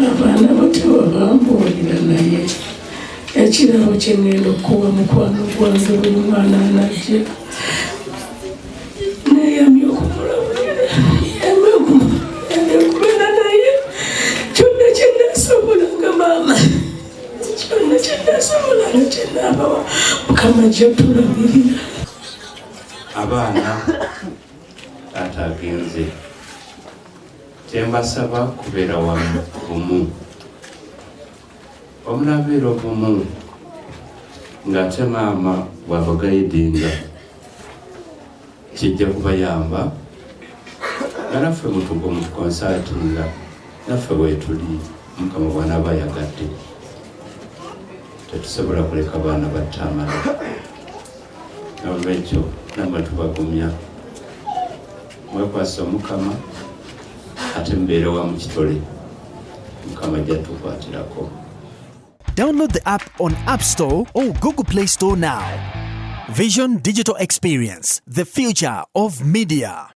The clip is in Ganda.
Abaana batewa bambuulira naye ekirabo kye ngenda okuwa mukwano gwange buli mwana anajja neeyamye okumulabulira okubeera naye kyonna kye naasobola nga maama kyonna kye naasobola nga kye naabawa Mukama ajja tulabirira. Abaana taata agenze kyembasaba kubeera wamu bumu omulabeera obumu ng'ate maama bw'abagayidinga kijja kubayamba nga naffe mutugo mu konsatinga naffe weetuli Mukama bw'anaaba ayagadde tetusobola kuleka baana ba Tamale n'olwekyo nammwe tubagumya mwekwasa Omukama ate mbeere wamu kitole Mukama ajja tukwatirako. Download the app on App Store or Google Play Store now. Vision Digital Experience, the future of media.